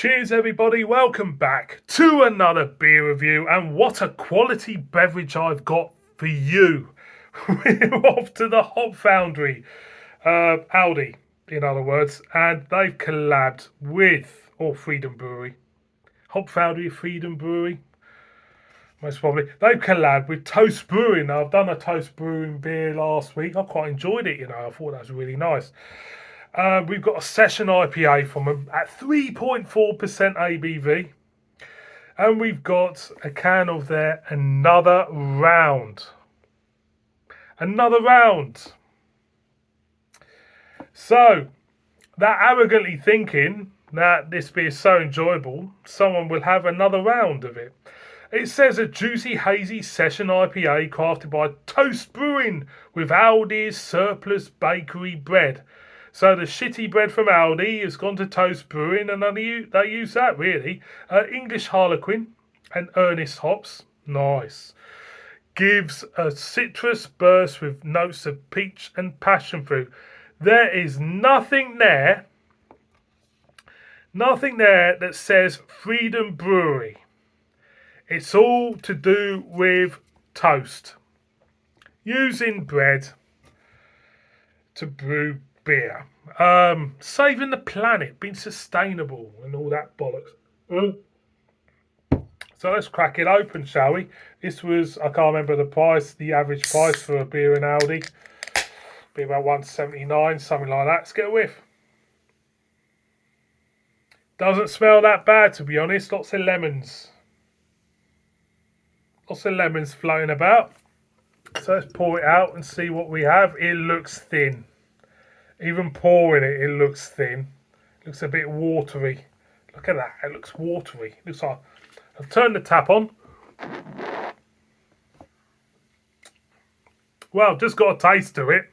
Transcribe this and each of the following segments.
Cheers everybody, welcome back to another beer review, and what a quality beverage I've got for you. We're off to the Hop Foundry, Aldi in other words, and they've collabed with, or Freedom Brewery, Hop Foundry, Freedom Brewery, most probably. They've collabed with Toast Brewing. Now, I've done a Toast Brewing beer last week. I quite enjoyed it, I thought that was really nice. We've got a session IPA from them at 3.4% ABV. And we've got a can of their Another Round. Another Round. So, that arrogantly thinking that this beer is so enjoyable, someone will have another round of it. It says a juicy, hazy session IPA crafted by Toast Brewing with Aldi's surplus bakery bread. So the shitty bread from Aldi has gone to Toast Brewing, and they use that really. English Harlequin and Ernest hops, nice. Gives a citrus burst with notes of peach and passion fruit. There is nothing there that says Freedom Brewery. It's all to do with toast. Using bread to brew beer. Saving the planet, being sustainable and all that bollocks. So let's crack it open, shall we? This was, I can't remember the price, the average price for a beer in Aldi. Be about $1.79, something like that. Let's get a whiff. Doesn't smell that bad, to be honest. Lots of lemons. Lots of lemons floating about. So let's pour it out and see what we have. It looks thin. Even pouring it, it looks thin. It looks a bit watery. Look at that. It looks watery. It looks like I've turned the tap on. Well, just got a taste to it.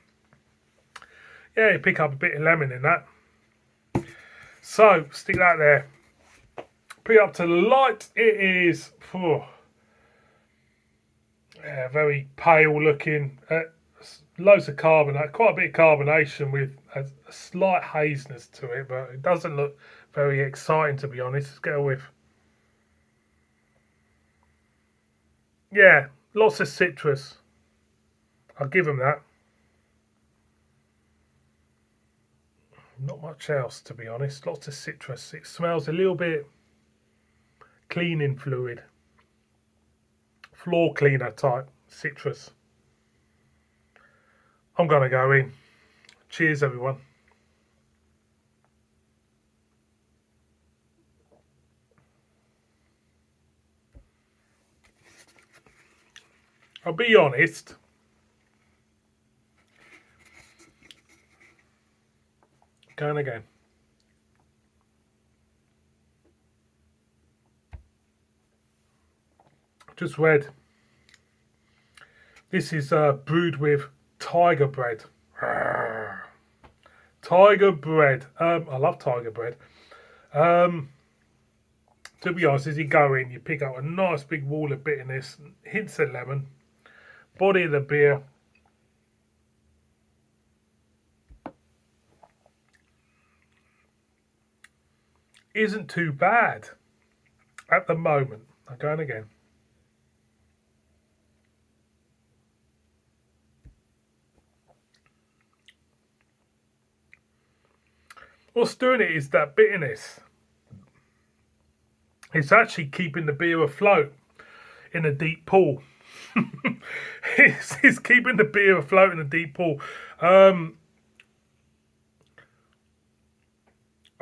Yeah, you pick up a bit of lemon in that. So, stick that there. Put it up to the light. It is very pale looking. Loads of carbonate, quite a bit of carbonation with a slight haziness to it, but it doesn't look very exciting, to be honest. Let's get a whiff. Yeah, lots of citrus. I'll give them that. Not much else, to be honest. Lots of citrus. It smells a little bit cleaning fluid. Floor cleaner type citrus. I'm going to go in. Cheers, everyone. I'll be honest. Going again. Just read. This is brewed with tiger bread. Tiger bread. I love tiger bread. To be honest, as you go in, you pick up a nice big wall of bitterness, hints of lemon, body of the beer. Isn't too bad at the moment. I'm going again. What's doing it is that bitterness. It's actually keeping the beer afloat in a deep pool. it's keeping the beer afloat in a deep pool. I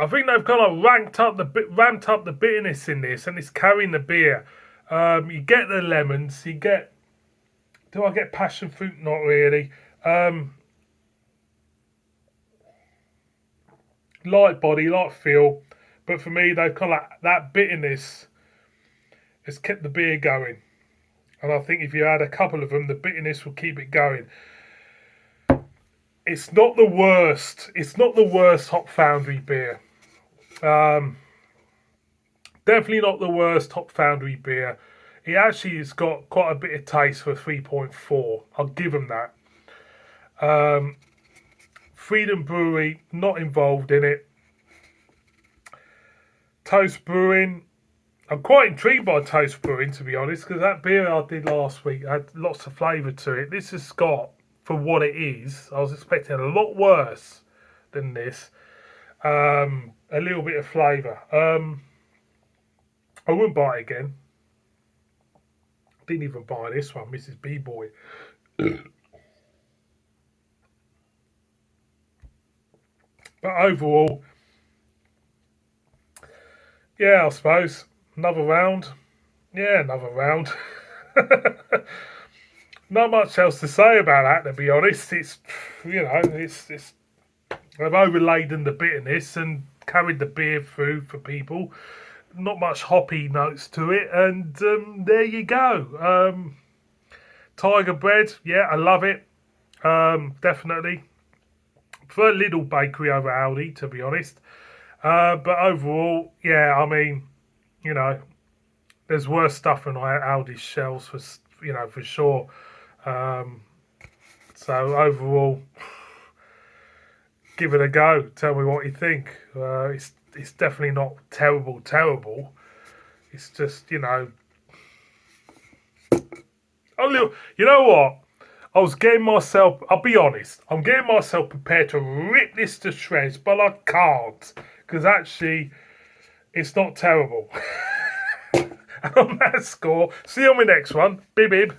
think they've kind of ramped up the bitterness in this, and it's carrying the beer. You get the lemons. You get. Do I get passion fruit? Not really. Light body, light feel, but for me, they've kind of that bitterness has kept the beer going. And I think if you add a couple of them, the bitterness will keep it going. It's not the worst. It's not the worst Hop Foundry beer. Definitely not the worst Hop Foundry beer. It actually has got quite a bit of taste for 3.4. I'll give them that. Freedom Brewery, not involved in it. Toast Brewing. I'm quite intrigued by Toast Brewing, to be honest, because that beer I did last week had lots of flavour to it. This has got, for what it is, I was expecting a lot worse than this. A little bit of flavour. I wouldn't buy it again. Didn't even buy this one, Mrs. B-Boy. But overall, yeah, I suppose another round. Yeah, another round. Not much else to say about that, to be honest. It's, it's I've overladen the bitterness and carried the beer through for people. Not much hoppy notes to it, and there you go. Tiger bread, yeah, I love it. Definitely. Prefer Lidl bakery over Aldi, to be honest. But overall, yeah, I mean, there's worse stuff on Aldi's shelves for sure. So overall, give it a go. Tell me what you think. It's definitely not terrible. It's just a little. You know what? I was getting myself. I'll be honest. I'm getting myself prepared to rip this to shreds, but I can't because actually, it's not terrible. And on that score, see you on my next one. Bib bib.